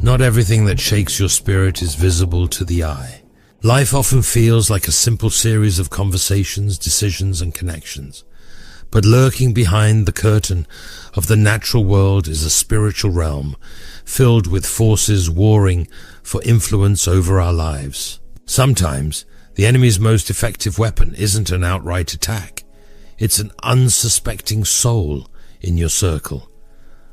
Not everything that shakes your spirit is visible to the eye. Life often feels like a simple series of conversations, decisions, and connections. But lurking behind the curtain of the natural world is a spiritual realm filled with forces warring for influence over our lives. Sometimes, the enemy's most effective weapon isn't an outright attack. It's an unsuspecting soul in your circle,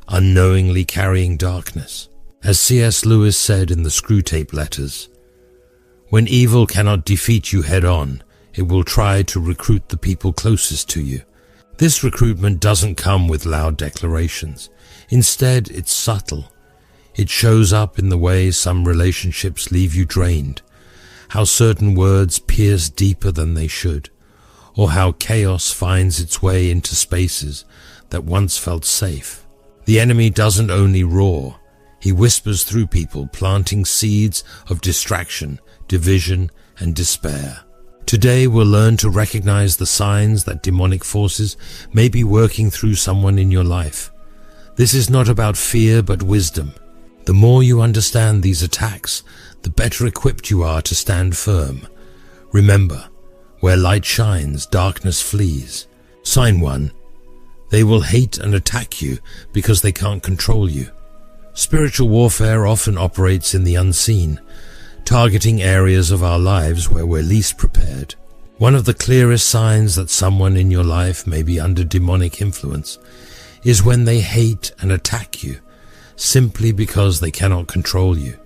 unknowingly carrying darkness. As C.S. Lewis said in the Screwtape Letters, "When evil cannot defeat you head-on, it will try to recruit the people closest to you. This recruitment doesn't come with loud declarations. Instead, it's subtle. It shows up in the way some relationships leave you drained, how certain words pierce deeper than they should, or how chaos finds its way into spaces that once felt safe. The enemy doesn't only roar, he whispers through people, planting seeds of distraction, division, and despair. Today we'll learn to recognize the signs that demonic forces may be working through someone in your life. This is not about fear but wisdom. The more you understand these attacks, the better equipped you are to stand firm. Remember, where light shines, darkness flees. Sign 1. They will hate and attack you because they can't control you. Spiritual warfare often operates in the unseen, targeting areas of our lives where we're least prepared. One of the clearest signs that someone in your life may be under demonic influence is when they hate and attack you simply because they cannot control you.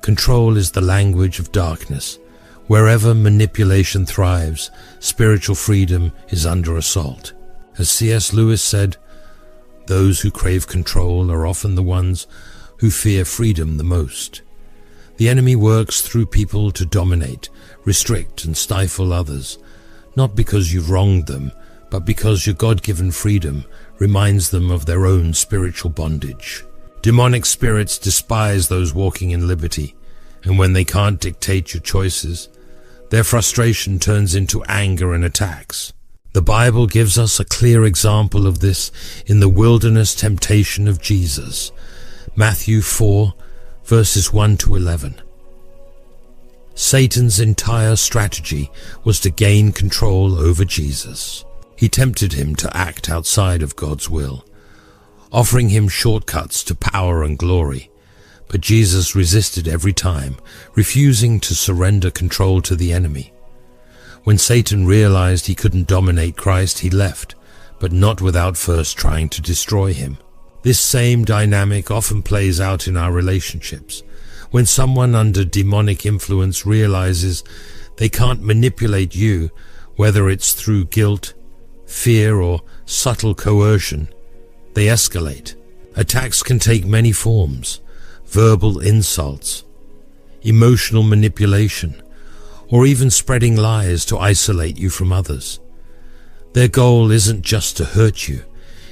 Control is the language of darkness. Wherever manipulation thrives, spiritual freedom is under assault. As C.S. Lewis said, "Those who crave control are often the ones who fear freedom the most." The enemy works through people to dominate, restrict, and stifle others, not because you've wronged them, but because your God-given freedom reminds them of their own spiritual bondage. Demonic spirits despise those walking in liberty, and when they can't dictate your choices, their frustration turns into anger and attacks. The Bible gives us a clear example of this in the wilderness temptation of Jesus. Matthew 4, verses 1 to 11. Satan's entire strategy was to gain control over Jesus. He tempted him to act outside of God's will, offering him shortcuts to power and glory. But Jesus resisted every time, refusing to surrender control to the enemy. When Satan realized he couldn't dominate Christ, he left, but not without first trying to destroy him. This same dynamic often plays out in our relationships. When someone under demonic influence realizes they can't manipulate you, whether it's through guilt, fear, or subtle coercion, they escalate. Attacks can take many forms: verbal insults, emotional manipulation, or even spreading lies to isolate you from others. Their goal isn't just to hurt you,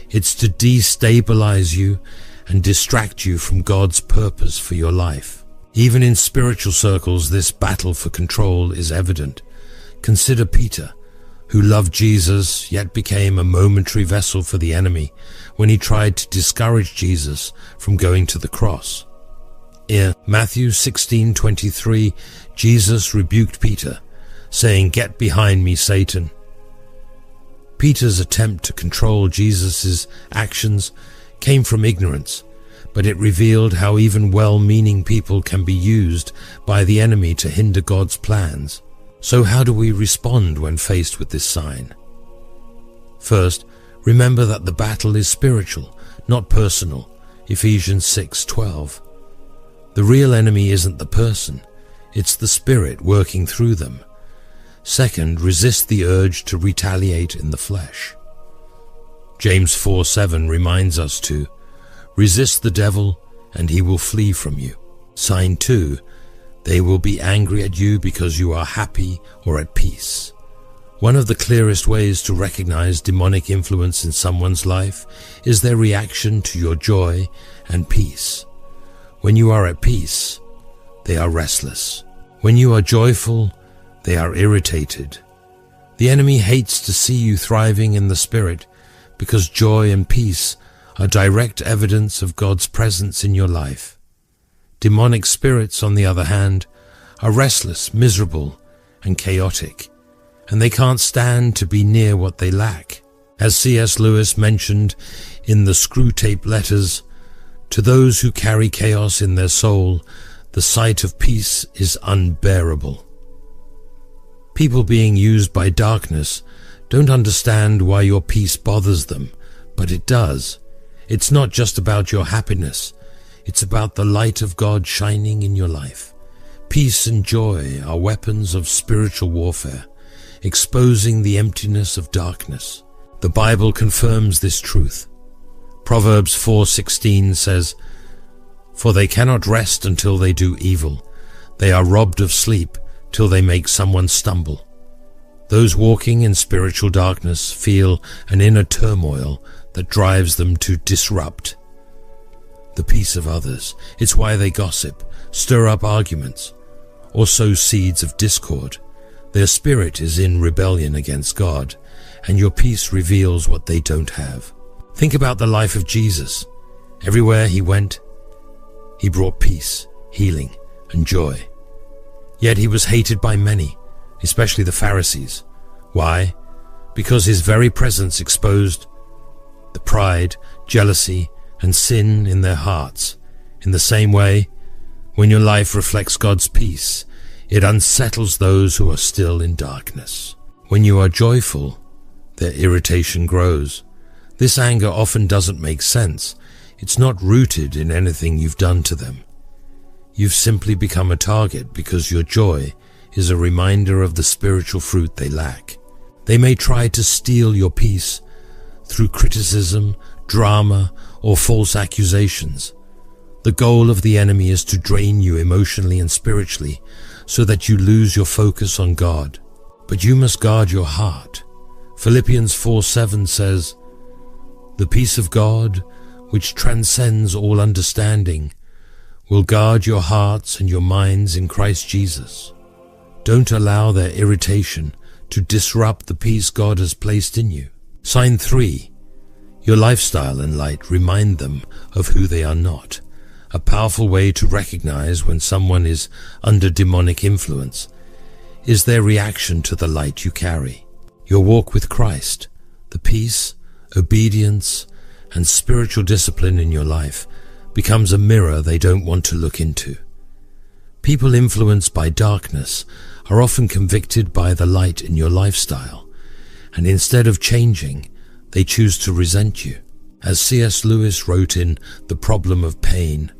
it's to destabilize you and distract you from God's purpose for your life. Even in spiritual circles, this battle for control is evident. Consider Peter, who loved Jesus yet became a momentary vessel for the enemy when he tried to discourage Jesus from going to the cross. In Matthew 16:23, Jesus rebuked Peter, saying, "Get behind me, Satan." Peter's attempt to control Jesus' actions came from ignorance, but it revealed how even well-meaning people can be used by the enemy to hinder God's plans. So how do we respond when faced with this sign? First, remember that the battle is spiritual, not personal. Ephesians 6:12. The real enemy isn't the person, it's the spirit working through them. Second, resist the urge to retaliate in the flesh. James 4:7 reminds us to resist the devil and he will flee from you. Sign 2, they will be angry at you because you are happy or at peace. One of the clearest ways to recognize demonic influence in someone's life is their reaction to your joy and peace. When you are at peace, they are restless. When you are joyful, they are irritated. The enemy hates to see you thriving in the spirit because joy and peace are direct evidence of God's presence in your life. Demonic spirits, on the other hand, are restless, miserable, and chaotic, and they can't stand to be near what they lack. As C.S. Lewis mentioned in the Screwtape Letters, to those who carry chaos in their soul, the sight of peace is unbearable. People being used by darkness don't understand why your peace bothers them, but it does. It's not just about your happiness. It's about the light of God shining in your life. Peace and joy are weapons of spiritual warfare, exposing the emptiness of darkness. The Bible confirms this truth. Proverbs 4:16 says, "For they cannot rest until they do evil. They are robbed of sleep till they make someone stumble." Those walking in spiritual darkness feel an inner turmoil that drives them to disrupt the peace of others. It's why they gossip, stir up arguments, or sow seeds of discord. Their spirit is in rebellion against God, and your peace reveals what they don't have. Think about the life of Jesus. Everywhere he went, he brought peace, healing, and joy. Yet he was hated by many, especially the Pharisees. Why? Because his very presence exposed the pride, jealousy, and sin in their hearts. In the same way, when your life reflects God's peace, it unsettles those who are still in darkness. When you are joyful, their irritation grows. This anger often doesn't make sense. It's not rooted in anything you've done to them. You've simply become a target because your joy is a reminder of the spiritual fruit they lack. They may try to steal your peace through criticism, drama, or false accusations. The goal of the enemy is to drain you emotionally and spiritually so that you lose your focus on God. But you must guard your heart. Philippians 4:7 says, "The peace of God, which transcends all understanding, will guard your hearts and your minds in Christ Jesus." Don't allow their irritation to disrupt the peace God has placed in you. Sign 3. Your lifestyle and light remind them of who they are not. A powerful way to recognize when someone is under demonic influence is their reaction to the light you carry. Your walk with Christ, the peace, obedience, and spiritual discipline in your life becomes a mirror they don't want to look into. People influenced by darkness are often convicted by the light in your lifestyle, and instead of changing, they choose to resent you. As C.S. Lewis wrote in The Problem of Pain,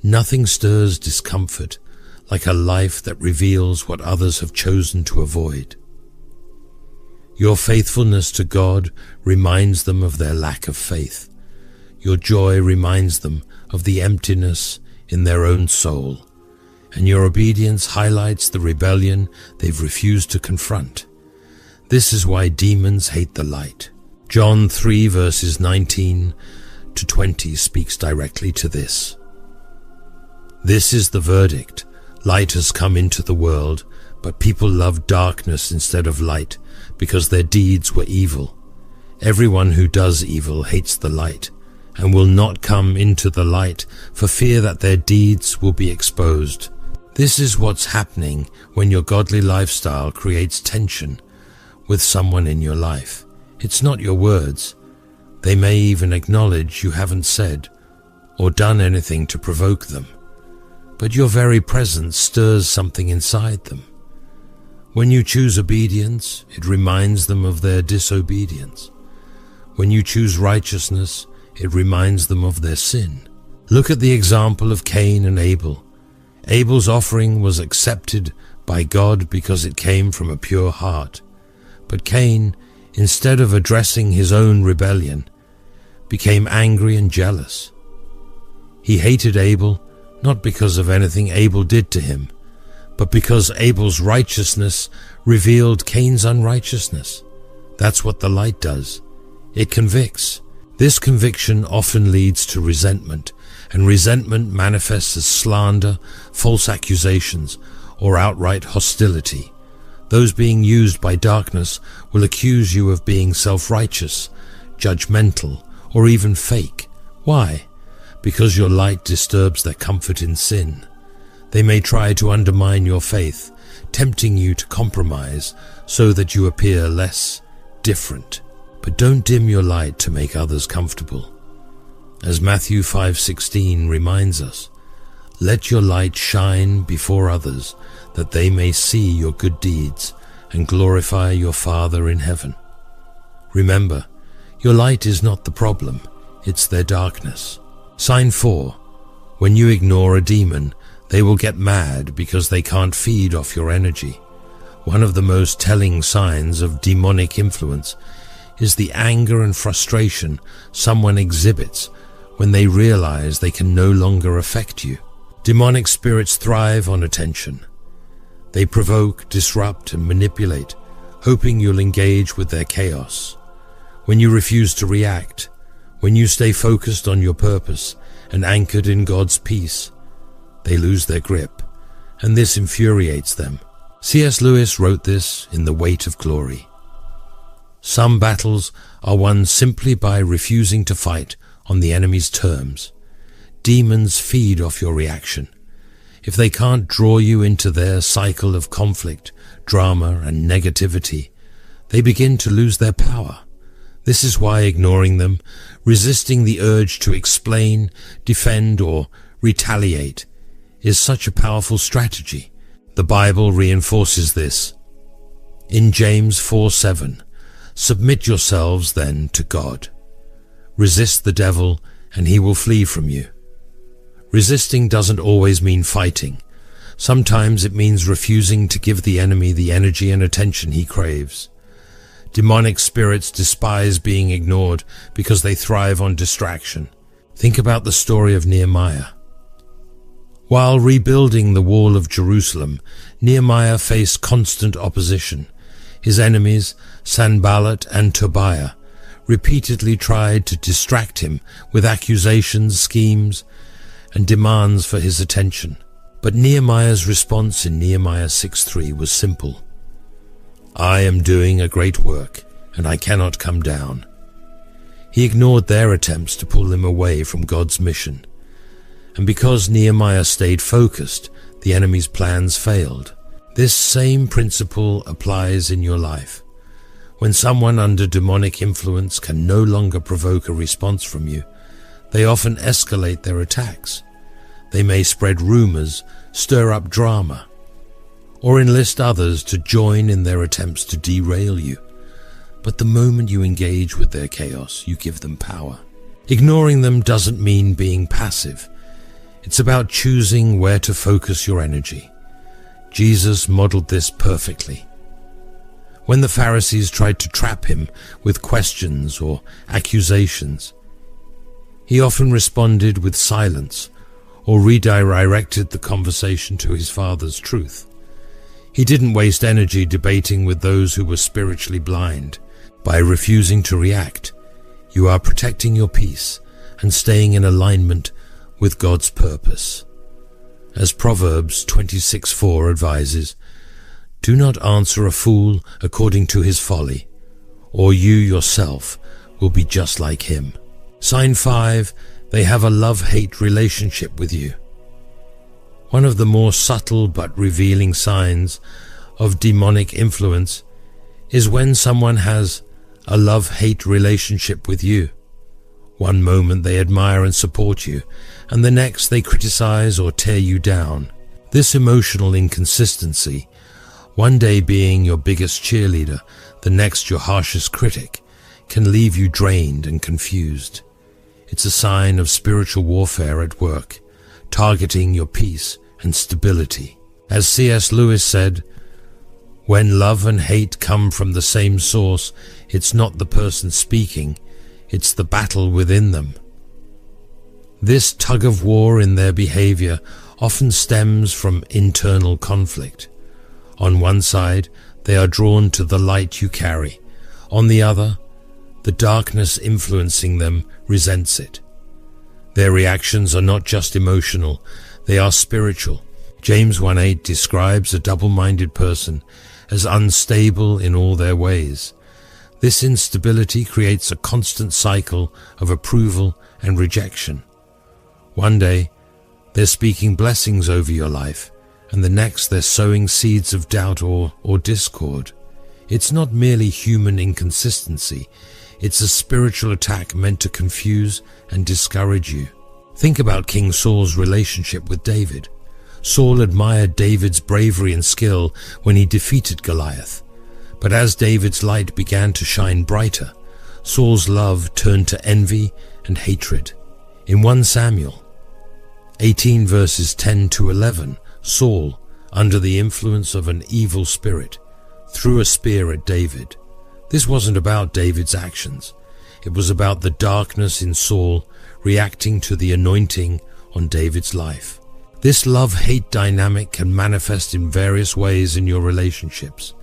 "Nothing stirs discomfort like a life that reveals what others have chosen to avoid." Your faithfulness to God reminds them of their lack of faith. Your joy reminds them of the emptiness in their own soul, and your obedience highlights the rebellion they've refused to confront. This is why demons hate the light. John 3 verses 19 to 20 speaks directly to this. "This is the verdict. Light has come into the world, but people loved darkness instead of light because their deeds were evil. Everyone who does evil hates the light and will not come into the light for fear that their deeds will be exposed." This is what's happening when your godly lifestyle creates tension with someone in your life. It's not your words. They may even acknowledge you haven't said or done anything to provoke them, but your very presence stirs something inside them. When you choose obedience, it reminds them of their disobedience. When you choose righteousness, it reminds them of their sin. Look at the example of Cain and Abel. Abel's offering was accepted by God because it came from a pure heart. But Cain, instead of addressing his own rebellion, became angry and jealous. He hated Abel not because of anything Abel did to him, but because Abel's righteousness revealed Cain's unrighteousness. That's what the light does. It convicts. This conviction often leads to resentment, and resentment manifests as slander, false accusations, or outright hostility. Those being used by darkness will accuse you of being self-righteous, judgmental, or even fake. Why? because your light disturbs their comfort in sin. They may try to undermine your faith, tempting you to compromise so that you appear less different. But don't dim your light to make others comfortable. As Matthew 5:16 reminds us, let your light shine before others, that they may see your good deeds and glorify your Father in heaven. Remember, your light is not the problem, it's their darkness. Sign 4. When you ignore a demon, they will get mad because they can't feed off your energy. One of the most telling signs of demonic influence is the anger and frustration someone exhibits when they realize they can no longer affect you. Demonic spirits thrive on attention. They provoke, disrupt, and manipulate, hoping you'll engage with their chaos. When you refuse to react, when you stay focused on your purpose and anchored in God's peace, they lose their grip, and this infuriates them. C.S. Lewis wrote this in The Weight of Glory. Some battles are won simply by refusing to fight on the enemy's terms. Demons feed off your reaction. If they can't draw you into their cycle of conflict, drama, and negativity, they begin to lose their power. This is why ignoring them, resisting the urge to explain, defend, or retaliate is such a powerful strategy. The Bible reinforces this. In James 4:7, submit yourselves then to God. Resist the devil and he will flee from you. Resisting doesn't always mean fighting. Sometimes it means refusing to give the enemy the energy and attention he craves. Demonic spirits despise being ignored because they thrive on distraction. Think about the story of Nehemiah. While rebuilding the wall of Jerusalem, Nehemiah faced constant opposition. His enemies, Sanballat and Tobiah, repeatedly tried to distract him with accusations, schemes, and demands for his attention. But Nehemiah's response in Nehemiah 6:3 was simple. I am doing a great work, and I cannot come down. He ignored their attempts to pull him away from God's mission. And because Nehemiah stayed focused, the enemy's plans failed. This same principle applies in your life. When someone under demonic influence can no longer provoke a response from you, they often escalate their attacks. They may spread rumors, stir up drama, or enlist others to join in their attempts to derail you. But the moment you engage with their chaos, you give them power. Ignoring them doesn't mean being passive. It's about choosing where to focus your energy. Jesus modeled this perfectly. When the Pharisees tried to trap him with questions or accusations, he often responded with silence or redirected the conversation to his Father's truth. He didn't waste energy debating with those who were spiritually blind. By refusing to react, you are protecting your peace and staying in alignment with God's purpose. As Proverbs 26:4 advises, do not answer a fool according to his folly, or you yourself will be just like him. Sign 5, they have a love-hate relationship with you. One of the more subtle but revealing signs of demonic influence is when someone has a love-hate relationship with you. One moment they admire and support you, and the next they criticize or tear you down. This emotional inconsistency, one day being your biggest cheerleader, the next your harshest critic, can leave you drained and confused. It's a sign of spiritual warfare at work, targeting your peace and stability. As C.S. Lewis said, when love and hate come from the same source, it's not the person speaking, it's the battle within them. This tug of war in their behavior often stems from internal conflict. On one side, they are drawn to the light you carry. On the other, the darkness influencing them resents it. Their reactions are not just emotional, they are spiritual. James 1:8 describes a double-minded person as unstable in all their ways. This instability creates a constant cycle of approval and rejection. One day, they're speaking blessings over your life, and the next they're sowing seeds of doubt or discord. It's not merely human inconsistency, it's a spiritual attack meant to confuse and discourage you. Think about King Saul's relationship with David. Saul admired David's bravery and skill when he defeated Goliath. But as David's light began to shine brighter, Saul's love turned to envy and hatred. In 1 Samuel 18 verses 10 to 11, Saul, under the influence of an evil spirit, threw a spear at David. This wasn't about David's actions. It was about the darkness in Saul reacting to the anointing on David's life. This love-hate dynamic can manifest in various ways in your relationships.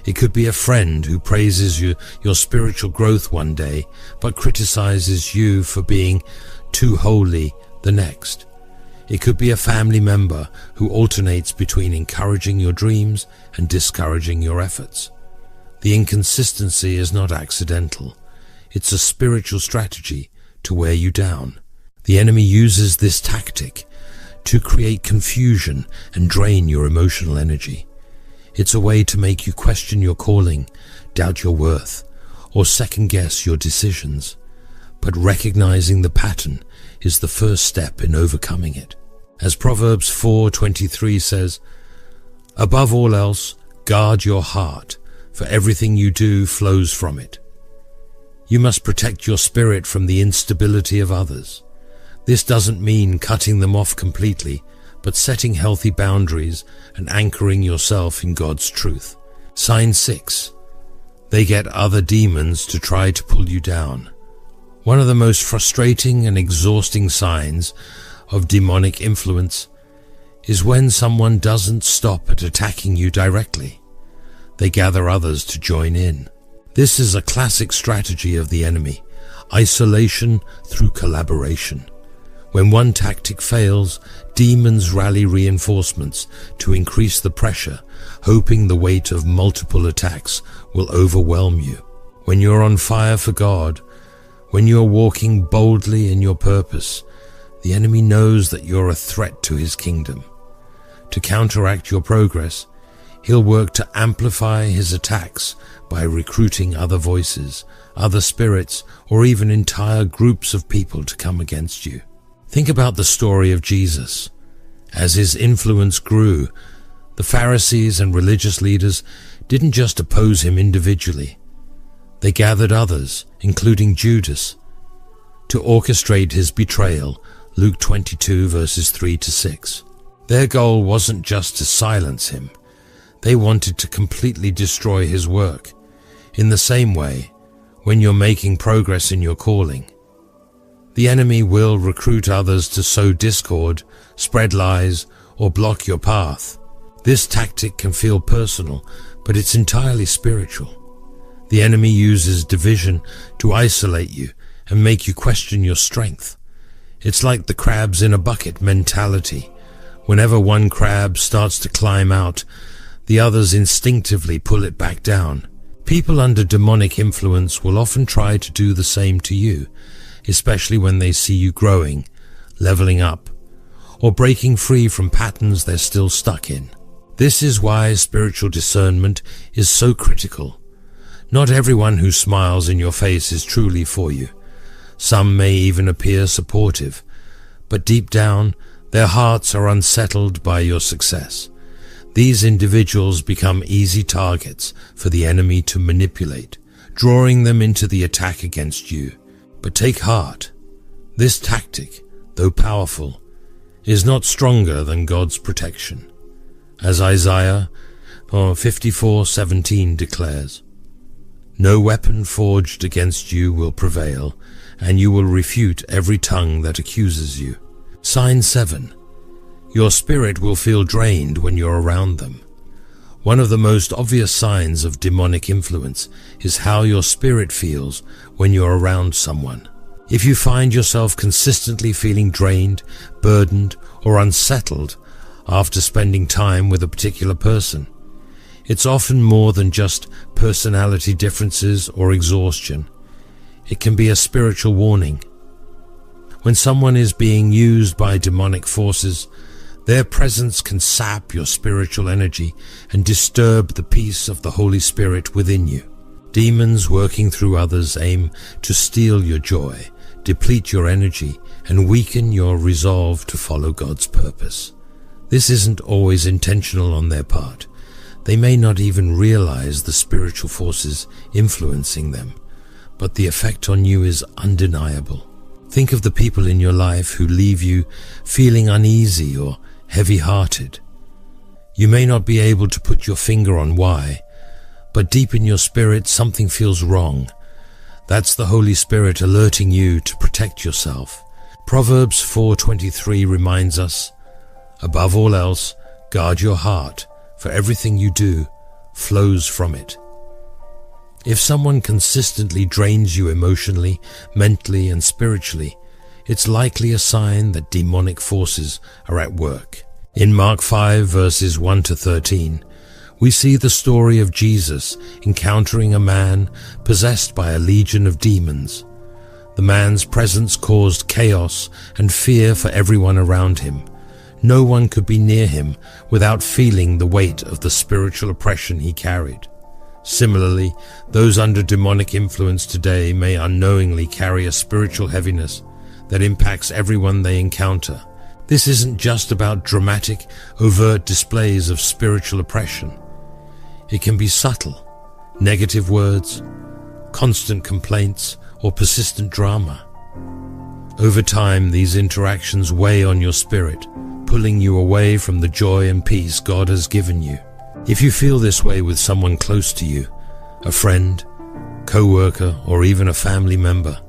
It could be a friend who praises your spiritual growth one day, but criticizes you for being too holy the next. It could be a family member who alternates between encouraging your dreams and discouraging your efforts. The inconsistency is not accidental. It's a spiritual strategy to wear you down. The enemy uses this tactic to create confusion and drain your emotional energy. It's a way to make you question your calling, doubt your worth, or second-guess your decisions. But recognizing the pattern is the first step in overcoming it. As Proverbs 4:23 says, "Above all else, guard your heart, for everything you do flows from it." You must protect your spirit from the instability of others. This doesn't mean cutting them off completely, but setting healthy boundaries and anchoring yourself in God's truth. Sign 6. They get other demons to try to pull you down. One of the most frustrating and exhausting signs of demonic influence is when someone doesn't stop at attacking you directly. They gather others to join in. This is a classic strategy of the enemy, isolation through collaboration. When one tactic fails, demons rally reinforcements to increase the pressure, hoping the weight of multiple attacks will overwhelm you. When you're on fire for God, when you're walking boldly in your purpose, the enemy knows that you're a threat to his kingdom. To counteract your progress, he'll work to amplify his attacks by recruiting other voices, other spirits, or even entire groups of people to come against you. Think about the story of Jesus. As his influence grew, the Pharisees and religious leaders didn't just oppose him individually. They gathered others, including Judas, to orchestrate his betrayal, Luke 22 verses 3 to 6. Their goal wasn't just to silence him. They wanted to completely destroy his work. In the same way, when you're making progress in your calling, the enemy will recruit others to sow discord, spread lies, or block your path. This tactic can feel personal, but it's entirely spiritual. The enemy uses division to isolate you and make you question your strength. It's like the crabs in a bucket mentality. Whenever one crab starts to climb out, the others instinctively pull it back down. People under demonic influence will often try to do the same to you, especially when they see you growing, leveling up, or breaking free from patterns they're still stuck in. This is why spiritual discernment is so critical. Not everyone who smiles in your face is truly for you. Some may even appear supportive, but deep down, their hearts are unsettled by your success. These individuals become easy targets for the enemy to manipulate, drawing them into the attack against you. But take heart. This tactic, though powerful, is not stronger than God's protection. As Isaiah 54:17 declares, "No weapon forged against you will prevail, and you will refute every tongue that accuses you." Sign 7. Your spirit will feel drained when you're around them. One of the most obvious signs of demonic influence is how your spirit feels when you're around someone. If you find yourself consistently feeling drained, burdened, or unsettled after spending time with a particular person, it's often more than just personality differences or exhaustion. It can be a spiritual warning. When someone is being used by demonic forces, their presence can sap your spiritual energy and disturb the peace of the Holy Spirit within you. Demons working through others aim to steal your joy, deplete your energy, and weaken your resolve to follow God's purpose. This isn't always intentional on their part. They may not even realize the spiritual forces influencing them, but the effect on you is undeniable. Think of the people in your life who leave you feeling uneasy or heavy-hearted. You may not be able to put your finger on why, but deep in your spirit something feels wrong. That's the Holy Spirit alerting you to protect yourself. Proverbs 4:23 reminds us, "Above all else, guard your heart, for everything you do flows from it." If someone consistently drains you emotionally, mentally, and spiritually, it's likely a sign that demonic forces are at work. In Mark 5 verses 1 to 13, we see the story of Jesus encountering a man possessed by a legion of demons. The man's presence caused chaos and fear for everyone around him. No one could be near him without feeling the weight of the spiritual oppression he carried. Similarly, those under demonic influence today may unknowingly carry a spiritual heaviness that impacts everyone they encounter. This isn't just about dramatic, overt displays of spiritual oppression. It can be subtle, negative words, constant complaints, or persistent drama. Over time, these interactions weigh on your spirit, pulling you away from the joy and peace God has given you. If you feel this way with someone close to you, a friend, co-worker, or even a family member,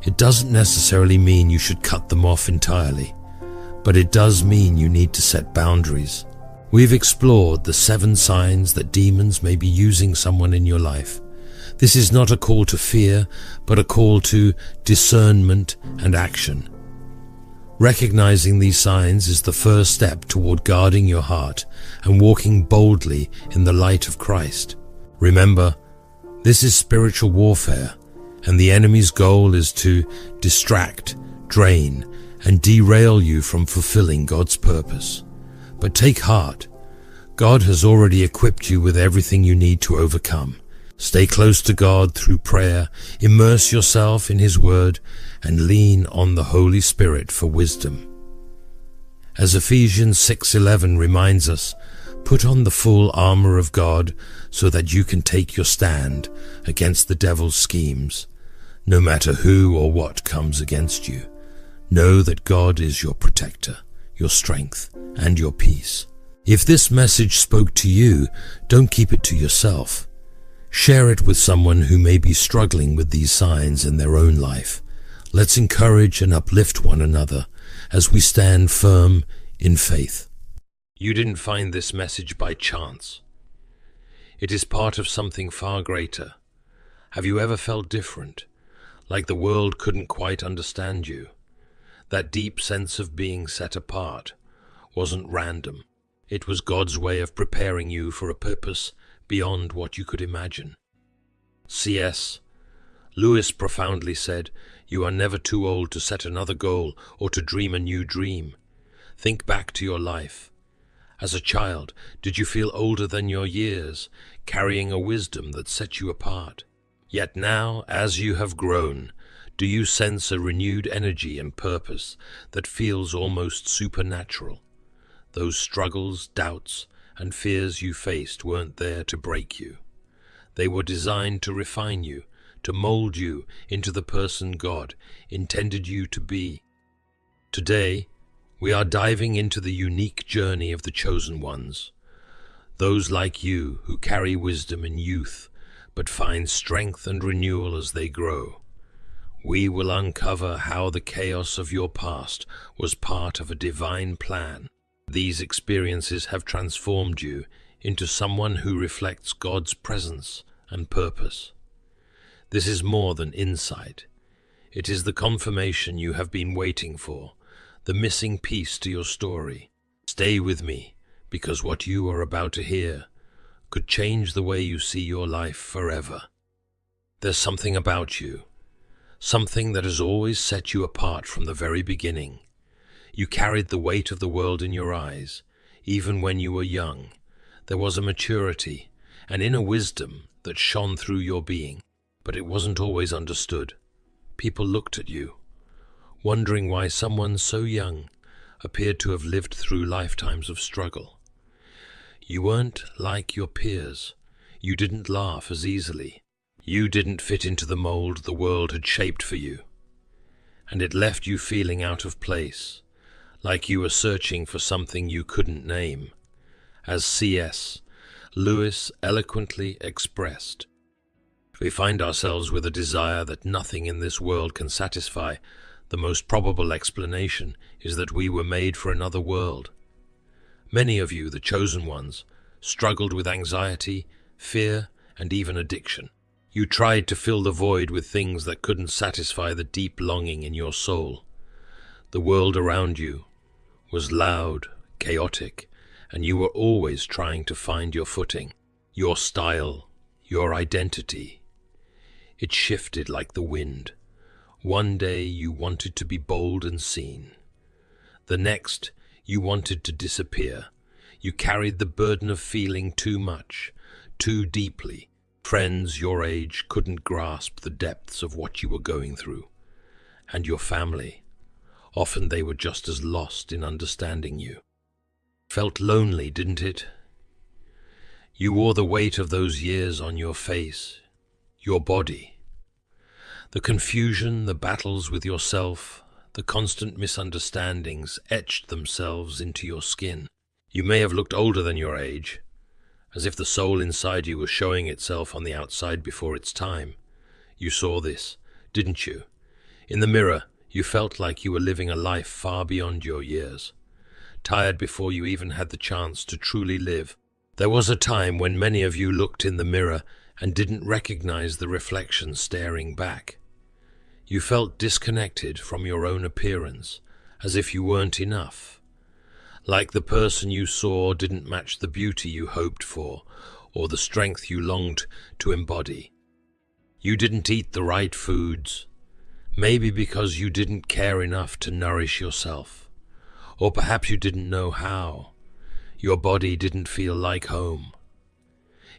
it doesn't necessarily mean you should cut them off entirely, but it does mean you need to set boundaries. We've explored the 7 signs that demons may be using someone in your life. This is not a call to fear, but a call to discernment and action. Recognizing these signs is the first step toward guarding your heart and walking boldly in the light of Christ. Remember, this is spiritual warfare, and the enemy's goal is to distract, drain, and derail you from fulfilling God's purpose. But take heart. God has already equipped you with everything you need to overcome. Stay close to God through prayer, immerse yourself in His Word, and lean on the Holy Spirit for wisdom. As Ephesians 6:11 reminds us, put on the full armor of God so that you can take your stand against the devil's schemes. No matter who or what comes against you, know that God is your protector, your strength, and your peace. If this message spoke to you, don't keep it to yourself. Share it with someone who may be struggling with these signs in their own life. Let's encourage and uplift one another as we stand firm in faith. You didn't find this message by chance. It is part of something far greater. Have you ever felt different, like the world couldn't quite understand you? That deep sense of being set apart wasn't random. It was God's way of preparing you for a purpose beyond what you could imagine. C.S. Lewis profoundly said, "You are never too old to set another goal or to dream a new dream." Think back to your life. As a child, did you feel older than your years, carrying a wisdom that set you apart? Yet now, as you have grown, do you sense a renewed energy and purpose that feels almost supernatural? Those struggles, doubts, and fears you faced weren't there to break you. They were designed to refine you, to mold you into the person God intended you to be. Today, we are diving into the unique journey of the chosen ones, those like you who carry wisdom in youth, but find strength and renewal as they grow. We will uncover how the chaos of your past was part of a divine plan. These experiences have transformed you into someone who reflects God's presence and purpose. This is more than insight. It is the confirmation you have been waiting for, the missing piece to your story. Stay with me, because what you are about to hear could change the way you see your life forever. There's something about you, something that has always set you apart from the very beginning. You carried the weight of the world in your eyes, even when you were young. There was a maturity, an inner wisdom that shone through your being, but it wasn't always understood. People looked at you, wondering why someone so young appeared to have lived through lifetimes of struggle. You weren't like your peers. You didn't laugh as easily. You didn't fit into the mold the world had shaped for you. And it left you feeling out of place, like you were searching for something you couldn't name. As C.S. Lewis eloquently expressed, we find ourselves with a desire that nothing in this world can satisfy. The most probable explanation is that we were made for another world. Many of you, the chosen ones, struggled with anxiety, fear, and even addiction. You tried to fill the void with things that couldn't satisfy the deep longing in your soul. The world around you was loud, chaotic, and you were always trying to find your footing, your style, your identity. It shifted like the wind. One day you wanted to be bold and seen. The next, you wanted to disappear. You carried the burden of feeling too much, too deeply. Friends your age couldn't grasp the depths of what you were going through. And your family, often they were just as lost in understanding you. Felt lonely, didn't it? You wore the weight of those years on your face, your body. The confusion, the battles with yourself, the constant misunderstandings etched themselves into your skin. You may have looked older than your age, as if the soul inside you was showing itself on the outside before its time. You saw this, didn't you? In the mirror, you felt like you were living a life far beyond your years, tired before you even had the chance to truly live. There was a time when many of you looked in the mirror and didn't recognize the reflection staring back. You felt disconnected from your own appearance, as if you weren't enough. Like the person you saw didn't match the beauty you hoped for, or the strength you longed to embody. You didn't eat the right foods, maybe because you didn't care enough to nourish yourself, or perhaps you didn't know how. Your body didn't feel like home.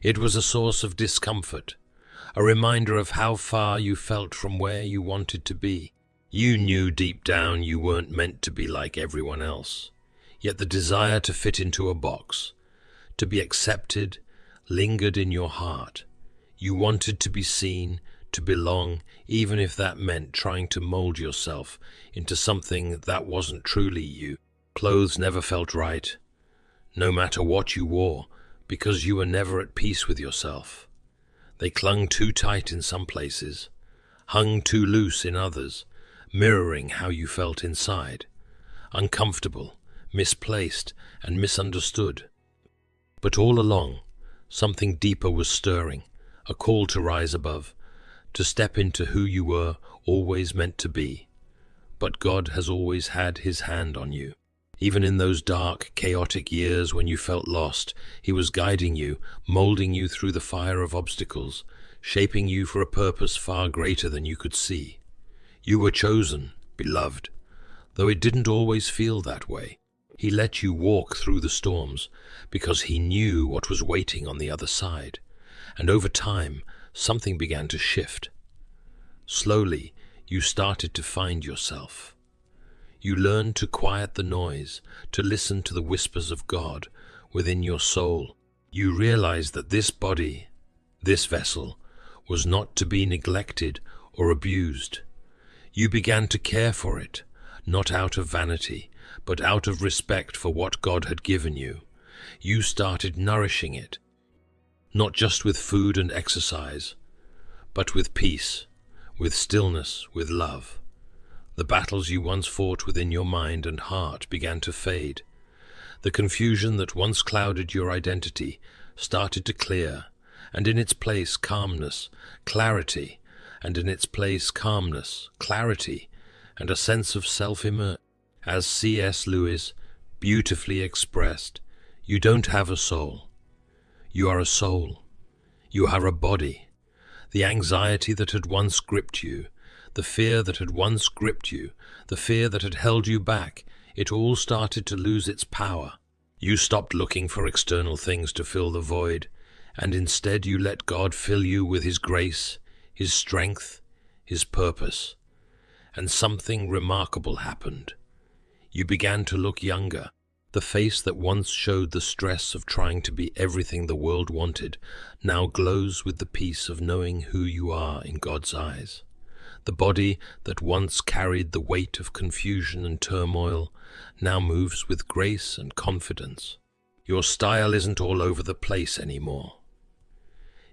It was a source of discomfort, a reminder of how far you felt from where you wanted to be. You knew deep down you weren't meant to be like everyone else. Yet the desire to fit into a box, to be accepted, lingered in your heart. You wanted to be seen, to belong, even if that meant trying to mold yourself into something that wasn't truly you. Clothes never felt right, no matter what you wore, because you were never at peace with yourself. They clung too tight in some places, hung too loose in others, mirroring how you felt inside. Uncomfortable, misplaced, and misunderstood. But all along, something deeper was stirring, a call to rise above, to step into who you were always meant to be. But God has always had his hand on you. Even in those dark, chaotic years when you felt lost, he was guiding you, molding you through the fire of obstacles, shaping you for a purpose far greater than you could see. You were chosen, beloved, though it didn't always feel that way. He let you walk through the storms because he knew what was waiting on the other side. And over time, something began to shift. Slowly, you started to find yourself. You learned to quiet the noise, to listen to the whispers of God within your soul. You realized that this body, this vessel, was not to be neglected or abused. You began to care for it, not out of vanity, but out of respect for what God had given you. You started nourishing it, not just with food and exercise, but with peace, with stillness, with love. The battles you once fought within your mind and heart began to fade. The confusion that once clouded your identity started to clear, and in its place calmness, clarity, and in its place calmness, clarity, and a sense of self-immersion. As C.S. Lewis beautifully expressed, you don't have a soul. You are a soul. You are a body. The anxiety that had once gripped you, The fear that had once gripped you, the fear that had held you back, it all started to lose its power. You stopped looking for external things to fill the void, and instead you let God fill you with His grace, His strength, His purpose. And something remarkable happened. You began to look younger. The face that once showed the stress of trying to be everything the world wanted now glows with the peace of knowing who you are in God's eyes. The body that once carried the weight of confusion and turmoil now moves with grace and confidence. Your style isn't all over the place anymore.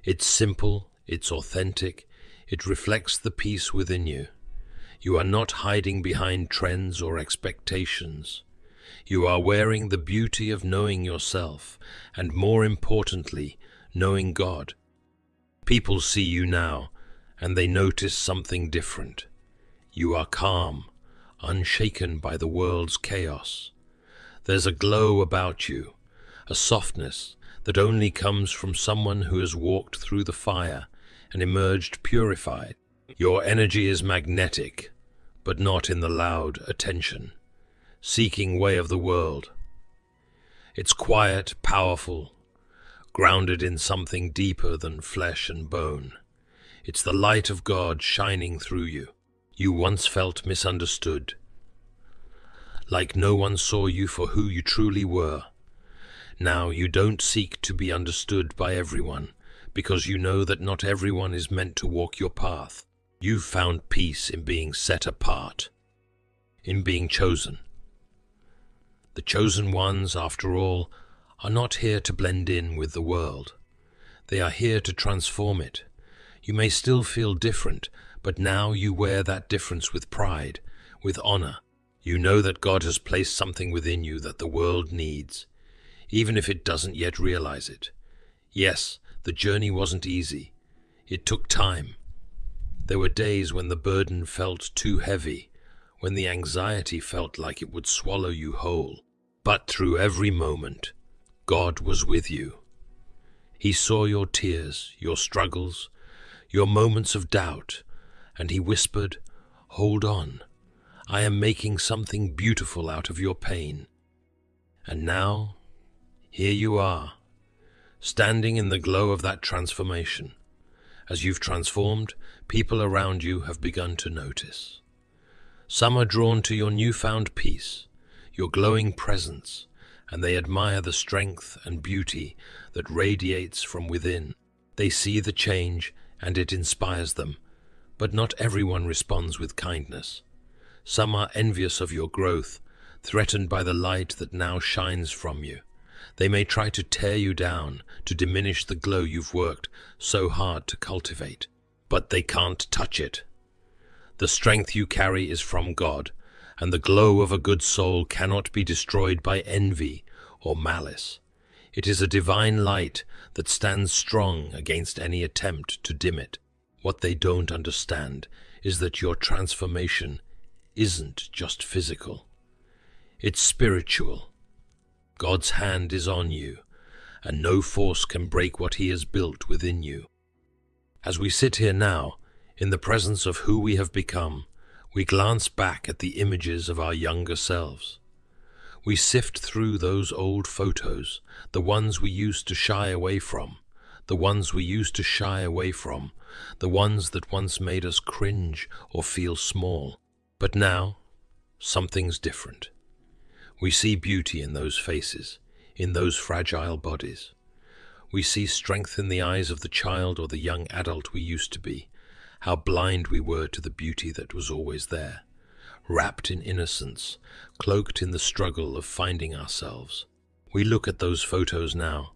It's simple, it's authentic, it reflects the peace within you. You are not hiding behind trends or expectations. You are wearing the beauty of knowing yourself, and more importantly, knowing God. People see you now, and they notice something different. You are calm, unshaken by the world's chaos. There's a glow about you, a softness that only comes from someone who has walked through the fire and emerged purified. Your energy is magnetic, but not in the loud attention seeking way of the world. It's quiet, powerful, grounded in something deeper than flesh and bone. It's the light of God shining through you. You once felt misunderstood, like no one saw you for who you truly were. Now you don't seek to be understood by everyone, because you know that not everyone is meant to walk your path. You've found peace in being set apart, in being chosen. The chosen ones, after all, are not here to blend in with the world. They are here to transform it. You may still feel different, but now you wear that difference with pride, with honor. You know that God has placed something within you that the world needs, even if it doesn't yet realize it. Yes, the journey wasn't easy. It took time. There were days when the burden felt too heavy, when the anxiety felt like it would swallow you whole. But through every moment, God was with you. He saw your tears, your struggles, your moments of doubt, and He whispered, "Hold on, I am making something beautiful out of your pain." And now, here you are, standing in the glow of that transformation. As you've transformed, people around you have begun to notice. Some are drawn to your newfound peace, your glowing presence, and they admire the strength and beauty that radiates from within. They see the change, and it inspires them, but not everyone responds with kindness. Some are envious of your growth, threatened by the light that now shines from you. They may try to tear you down, to diminish the glow you've worked so hard to cultivate, but they can't touch it. The strength you carry is from God, and the glow of a good soul cannot be destroyed by envy or malice. It is a divine light that stands strong against any attempt to dim it. What they don't understand is that your transformation isn't just physical. It's spiritual. God's hand is on you, and no force can break what He has built within you. As we sit here now, in the presence of who we have become, we glance back at the images of our younger selves. We sift through those old photos, the ones we used to shy away from, the ones that once made us cringe or feel small. But now, something's different. We see beauty in those faces, in those fragile bodies. We see strength in the eyes of the child or the young adult we used to be. How blind we were to the beauty that was always there, wrapped in innocence, cloaked in the struggle of finding ourselves. We look at those photos now,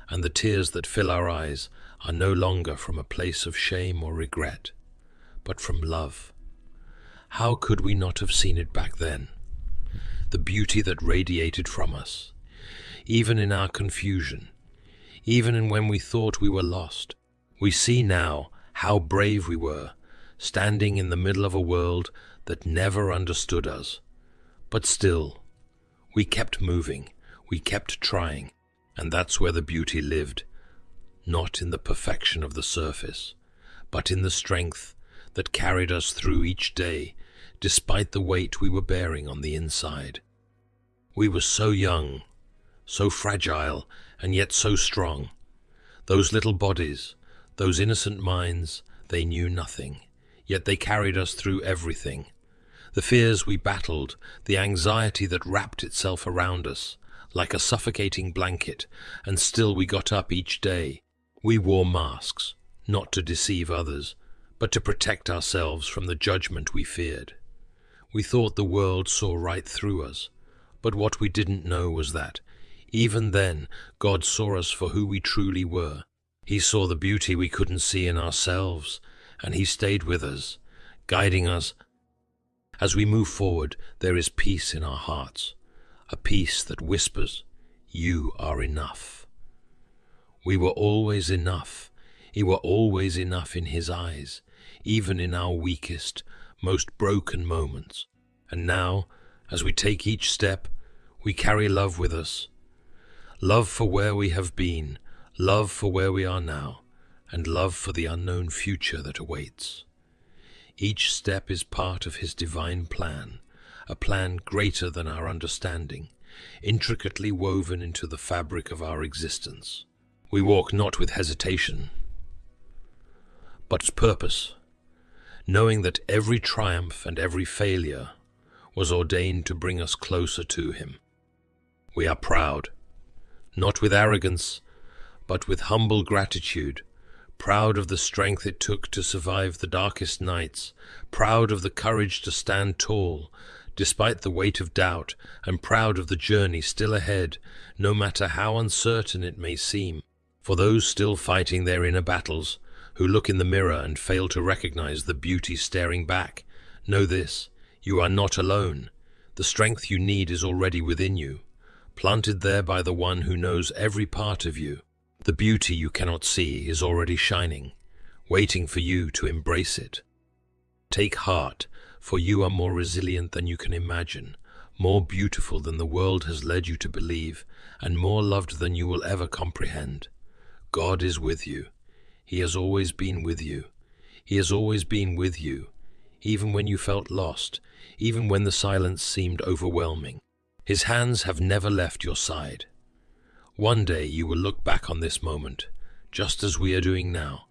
and the tears that fill our eyes are no longer from a place of shame or regret, but from love. How could we not have seen it back then? The beauty that radiated from us, even in our confusion, even in when we thought we were lost. We see now how brave we were, standing in the middle of a world that never understood us. But still, we kept moving, we kept trying, and that's where the beauty lived, not in the perfection of the surface, but in the strength, that carried us through each day, despite the weight we were bearing on the inside. We were so young, so fragile, and yet so strong. Those little bodies, those innocent minds, they knew nothing, yet they carried us through everything. The fears we battled, the anxiety that wrapped itself around us, like a suffocating blanket, and still we got up each day. We wore masks, not to deceive others, but to protect ourselves from the judgment we feared. We thought the world saw right through us, but what we didn't know was that, even then, God saw us for who we truly were. He saw the beauty we couldn't see in ourselves, and He stayed with us, guiding us. As we move forward, there is peace in our hearts, a peace that whispers, "You are enough." We were always enough. We were always enough in His eyes, even in our weakest, most broken moments. And now, as we take each step, we carry love with us. Love for where we have been, love for where we are now, and love for the unknown future that awaits. Each step is part of His divine plan, a plan greater than our understanding, intricately woven into the fabric of our existence. We walk not with hesitation, but purpose, knowing that every triumph and every failure was ordained to bring us closer to Him. We are proud, not with arrogance, but with humble gratitude, proud of the strength it took to survive the darkest nights, proud of the courage to stand tall, despite the weight of doubt, and proud of the journey still ahead, no matter how uncertain it may seem. For those still fighting their inner battles, who look in the mirror and fail to recognize the beauty staring back, know this: you are not alone. The strength you need is already within you, planted there by the One who knows every part of you. The beauty you cannot see is already shining, waiting for you to embrace it. Take heart, for you are more resilient than you can imagine, more beautiful than the world has led you to believe, and more loved than you will ever comprehend. God is with you. He has always been with you. He has always been with you, even when you felt lost, even when the silence seemed overwhelming. His hands have never left your side. One day you will look back on this moment, just as we are doing now.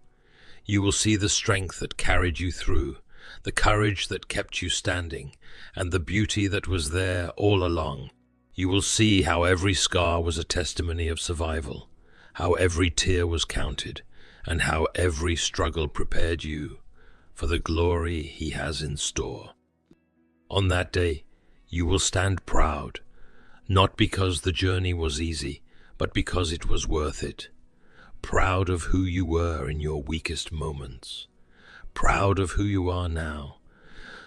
You will see the strength that carried you through, the courage that kept you standing, and the beauty that was there all along. You will see how every scar was a testimony of survival, how every tear was counted, and how every struggle prepared you for the glory He has in store. On that day, you will stand proud, not because the journey was easy, but because it was worth it. Proud of who you were in your weakest moments. Proud of who you are now,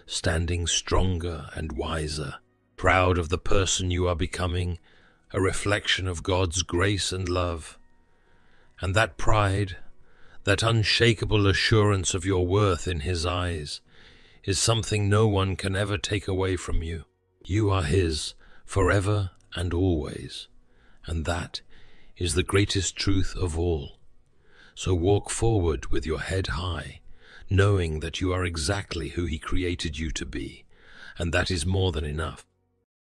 standing stronger and wiser. Proud of the person you are becoming, a reflection of God's grace and love. And that pride, that unshakable assurance of your worth in His eyes, is something no one can ever take away from you. You are His forever and always, and that is the greatest truth of all. So walk forward with your head high, knowing that you are exactly who He created you to be, and that is more than enough.